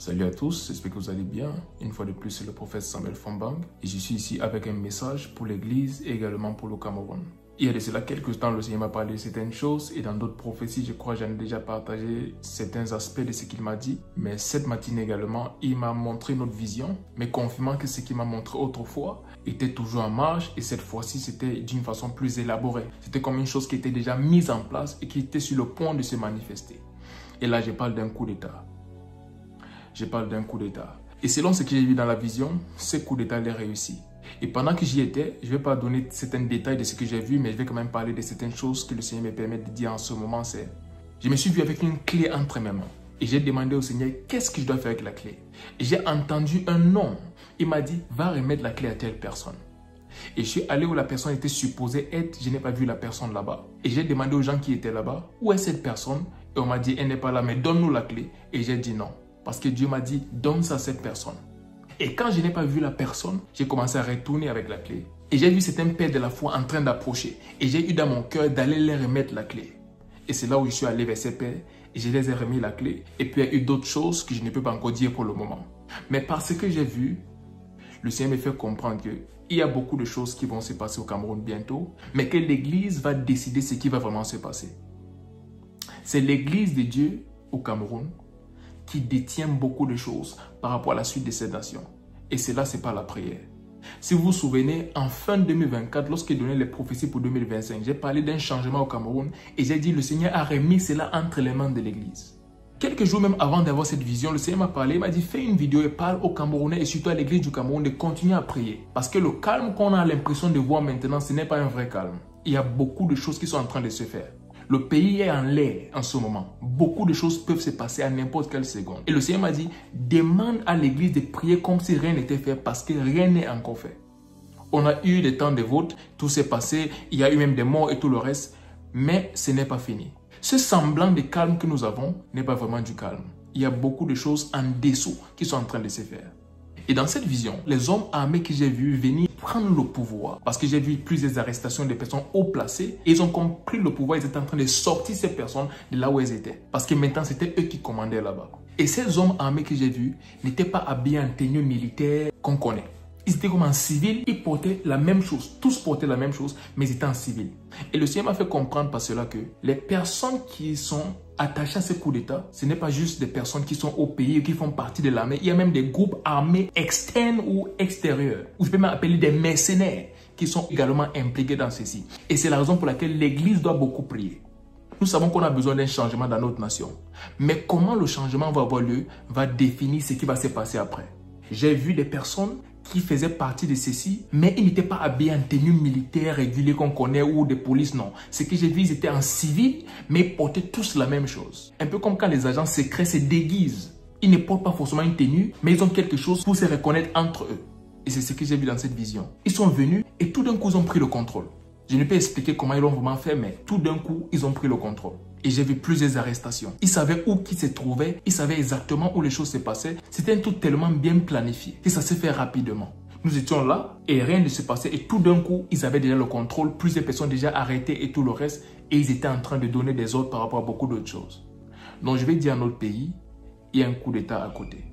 Salut à tous, j'espère que vous allez bien. Une fois de plus, c'est le prophète Samuel Fambang et je suis ici avec un message pour l'Église et également pour le Cameroun. Il y a de cela quelques temps, le Seigneur m'a parlé de certaines choses et dans d'autres prophéties, je crois que j'en ai déjà partagé certains aspects de ce qu'il m'a dit. Mais cette matinée également, il m'a montré notre vision, mais confirmant que ce qu'il m'a montré autrefois était toujours en marche et cette fois-ci, c'était d'une façon plus élaborée. C'était comme une chose qui était déjà mise en place et qui était sur le point de se manifester. Et là, je parle d'un coup d'État. Je parle d'un coup d'État. Et selon ce que j'ai vu dans la vision, ce coup d'État est réussi. Et pendant que j'y étais, je ne vais pas donner certains détails de ce que j'ai vu, mais je vais quand même parler de certaines choses que le Seigneur me permet de dire en ce moment. C'est, je me suis vu avec une clé entre mes mains. Et j'ai demandé au Seigneur, qu'est-ce que je dois faire avec la clé? Et j'ai entendu un nom. Il m'a dit, va remettre la clé à telle personne. Et je suis allé où la personne était supposée être, je n'ai pas vu la personne là-bas. Et j'ai demandé aux gens qui étaient là-bas, où est cette personne? Et on m'a dit, elle n'est pas là, mais donne-nous la clé. Et j'ai dit non. Parce que Dieu m'a dit, donne ça à cette personne. Et quand je n'ai pas vu la personne, j'ai commencé à retourner avec la clé. Et j'ai vu certains pères de la foi en train d'approcher. Et j'ai eu dans mon cœur d'aller leur remettre la clé. Et c'est là où je suis allé vers ces pères. Et je les ai remis la clé. Et puis il y a eu d'autres choses que je ne peux pas encore dire pour le moment. Mais parce que j'ai vu, le Seigneur me fait comprendre qu'il y a beaucoup de choses qui vont se passer au Cameroun bientôt. Mais que l'Église va décider ce qui va vraiment se passer. C'est l'Église de Dieu au Cameroun qui détient beaucoup de choses par rapport à la suite de cette nation. Et cela, c'est pas la prière. Si vous vous souvenez, en fin 2024, lorsque j'ai donné les prophéties pour 2025, j'ai parlé d'un changement au Cameroun et j'ai dit le Seigneur a remis cela entre les mains de l'Église. Quelques jours même avant d'avoir cette vision, le Seigneur m'a parlé, il m'a dit fais une vidéo et parle aux Camerounais et surtout à l'Église du Cameroun de continuer à prier. Parce que le calme qu'on a l'impression de voir maintenant, ce n'est pas un vrai calme. Il y a beaucoup de choses qui sont en train de se faire. Le pays est en l'air en ce moment. Beaucoup de choses peuvent se passer à n'importe quelle seconde. Et le Seigneur m'a dit, demande à l'Église de prier comme si rien n'était fait parce que rien n'est encore fait. On a eu des temps de vote, tout s'est passé, il y a eu même des morts et tout le reste, mais ce n'est pas fini. Ce semblant de calme que nous avons n'est pas vraiment du calme. Il y a beaucoup de choses en dessous qui sont en train de se faire. Et dans cette vision, les hommes armés que j'ai vus venir prendre le pouvoir, parce que j'ai vu plusieurs arrestations de personnes haut placées, et ils ont compris le pouvoir, ils étaient en train de sortir ces personnes de là où elles étaient. Parce que maintenant, c'était eux qui commandaient là-bas. Et ces hommes armés que j'ai vus n'étaient pas habillés en tenue militaire qu'on connaît. Ils étaient comme en civil, ils portaient la même chose, tous portaient la même chose, mais ils étaient en civil. Et le Seigneur m'a fait comprendre par cela que les personnes qui sont attachées à ce coup d'État, ce n'est pas juste des personnes qui sont au pays, qui font partie de l'armée. Il y a même des groupes armés externes ou extérieurs, ou je peux même appeler des mercenaires, qui sont également impliqués dans ceci. Et c'est la raison pour laquelle l'Église doit beaucoup prier. Nous savons qu'on a besoin d'un changement dans notre nation. Mais comment le changement va avoir lieu, va définir ce qui va se passer après. J'ai vu des personnes qui faisaient partie de ceci, mais ils n'étaient pas habillés en tenue militaire régulière qu'on connaît ou de police, non. Ce que j'ai vu, ils étaient en civil, mais ils portaient tous la même chose. Un peu comme quand les agents secrets se déguisent. Ils ne portent pas forcément une tenue, mais ils ont quelque chose pour se reconnaître entre eux. Et c'est ce que j'ai vu dans cette vision. Ils sont venus et tout d'un coup, ils ont pris le contrôle. Je ne peux expliquer comment ils l'ont vraiment fait, mais tout d'un coup, ils ont pris le contrôle. Et j'ai vu plusieurs arrestations. Ils savaient où qui se trouvait, ils savaient exactement où les choses se passaient. C'était un truc tellement bien planifié que ça s'est fait rapidement. Nous étions là et rien ne se passait. Et tout d'un coup, ils avaient déjà le contrôle. Plusieurs personnes déjà arrêtées et tout le reste. Et ils étaient en train de donner des ordres par rapport à beaucoup d'autres choses. Donc je vais dire à notre pays, il y a un coup d'État à côté.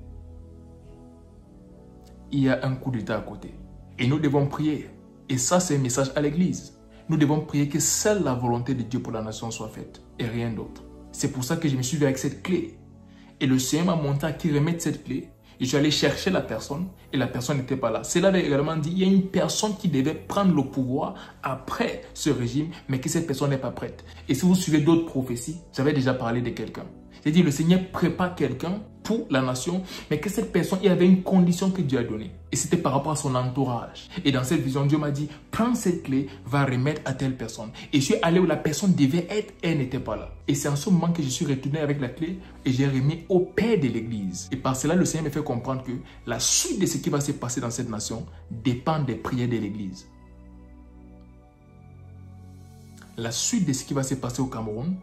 Il y a un coup d'État à côté. Et nous devons prier. Et ça, c'est un message à l'Église. Nous devons prier que seule la volonté de Dieu pour la nation soit faite et rien d'autre. C'est pour ça que je me suis vu avec cette clé. Et le Seigneur m'a montré à qui remettre cette clé. Je suis allé chercher la personne et la personne n'était pas là. Cela avait également dit qu'il y a une personne qui devait prendre le pouvoir après ce régime, mais que cette personne n'est pas prête. Et si vous suivez d'autres prophéties, j'avais déjà parlé de quelqu'un. J'ai dit le Seigneur prépare quelqu'un pour la nation, mais que cette personne, il y avait une condition que Dieu a donnée. Et c'était par rapport à son entourage. Et dans cette vision, Dieu m'a dit, prends cette clé, va remettre à telle personne. Et je suis allé où la personne devait être, elle n'était pas là. Et c'est en ce moment que je suis retourné avec la clé et j'ai remis au père de l'église. Et par cela, le Seigneur me fait comprendre que la suite de ce qui va se passer dans cette nation dépend des prières de l'église. La suite de ce qui va se passer au Cameroun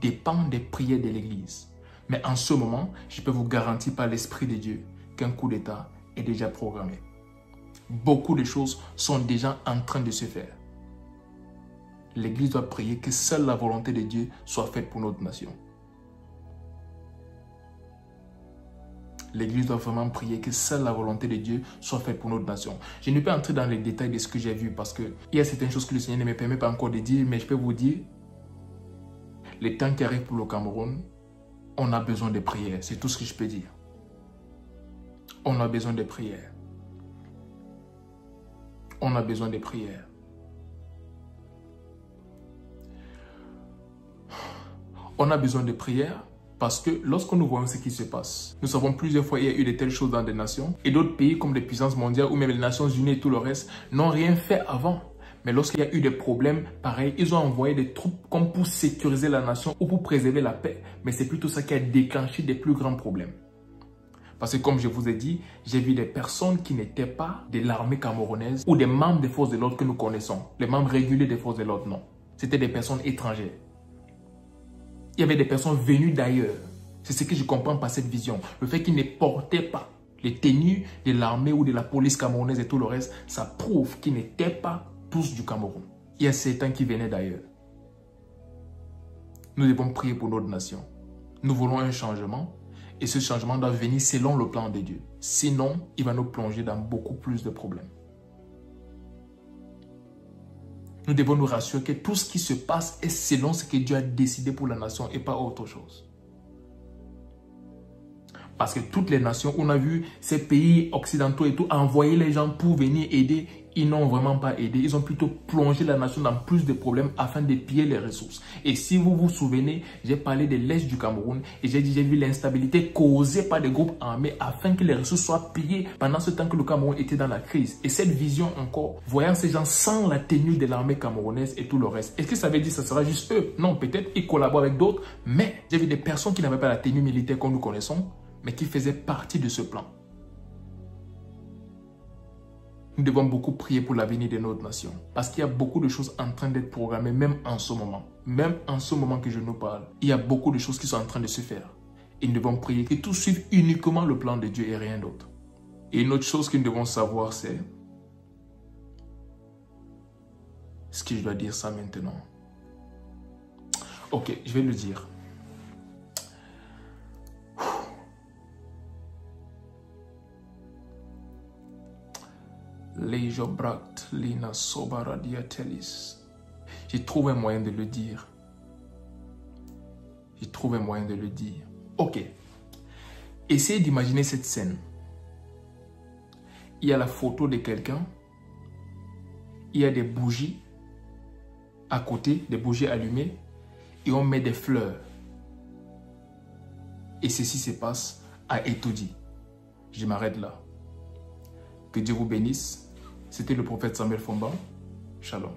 dépend des prières de l'église. Mais en ce moment, je peux vous garantir par l'Esprit de Dieu qu'un coup d'État est déjà programmé. Beaucoup de choses sont déjà en train de se faire. L'Église doit prier que seule la volonté de Dieu soit faite pour notre nation. l'Église doit vraiment prier que seule la volonté de Dieu soit faite pour notre nation. Je ne vais pas entrer dans les détails de ce que j'ai vu parce qu'il y a certaines choses que le Seigneur ne me permet pas encore de dire, mais je peux vous dire, les temps qui arrivent pour le Cameroun, on a besoin de prières. C'est tout ce que je peux dire. On a besoin de prières. On a besoin de prières. On a besoin de prières parce que lorsque nous voyons ce qui se passe, nous savons plusieurs fois qu'il y a eu de telles choses dans des nations et d'autres pays comme les puissances mondiales ou même les Nations Unies et tout le reste n'ont rien fait avant. Mais lorsqu'il y a eu des problèmes, pareil, ils ont envoyé des troupes comme pour sécuriser la nation ou pour préserver la paix. Mais c'est plutôt ça qui a déclenché des plus grands problèmes. Parce que comme je vous ai dit, j'ai vu des personnes qui n'étaient pas de l'armée camerounaise ou des membres des forces de l'ordre que nous connaissons. Les membres réguliers des forces de l'ordre, non. C'était des personnes étrangères. Il y avait des personnes venues d'ailleurs. C'est ce que je comprends par cette vision. Le fait qu'ils ne portaient pas les tenues de l'armée ou de la police camerounaise et tout le reste, ça prouve qu'ils n'étaient pas tous du Cameroun. Il y a certains qui venaient d'ailleurs. Nous devons prier pour notre nation. Nous voulons un changement et ce changement doit venir selon le plan de Dieu. Sinon, il va nous plonger dans beaucoup plus de problèmes. Nous devons nous rassurer que tout ce qui se passe est selon ce que Dieu a décidé pour la nation et pas autre chose. Parce que toutes les nations, on a vu ces pays occidentaux et tout, envoyer les gens pour venir aider, ils n'ont vraiment pas aidé. Ils ont plutôt plongé la nation dans plus de problèmes afin de piller les ressources. Et si vous vous souvenez, j'ai parlé de l'Est du Cameroun et j'ai vu l'instabilité causée par des groupes armés afin que les ressources soient pillées pendant ce temps que le Cameroun était dans la crise. Et cette vision encore, voyant ces gens sans la tenue de l'armée camerounaise et tout le reste, est-ce que ça veut dire que ça sera juste eux? Non, peut-être ils collaborent avec d'autres, mais j'ai vu des personnes qui n'avaient pas la tenue militaire comme nous connaissons, mais qui faisaient partie de ce plan. Nous devons beaucoup prier pour l'avenir de notre nation. Parce qu'il y a beaucoup de choses en train d'être programmées, même en ce moment. Même en ce moment que je nous parle. Il y a beaucoup de choses qui sont en train de se faire. Et nous devons prier que tout suive uniquement le plan de Dieu et rien d'autre. Et une autre chose que nous devons savoir, c'est... Est-ce que je dois dire ça maintenant? Ok, je vais le dire. J'ai trouvé un moyen de le dire. J'ai trouvé un moyen de le dire. Ok. Essayez d'imaginer cette scène. Il y a la photo de quelqu'un. Il y a des bougies à côté, des bougies allumées. Et on met des fleurs. Et ceci se passe à Etodi. Je m'arrête là. Que Dieu vous bénisse. C'était le prophète Samuel Fomba. Shalom.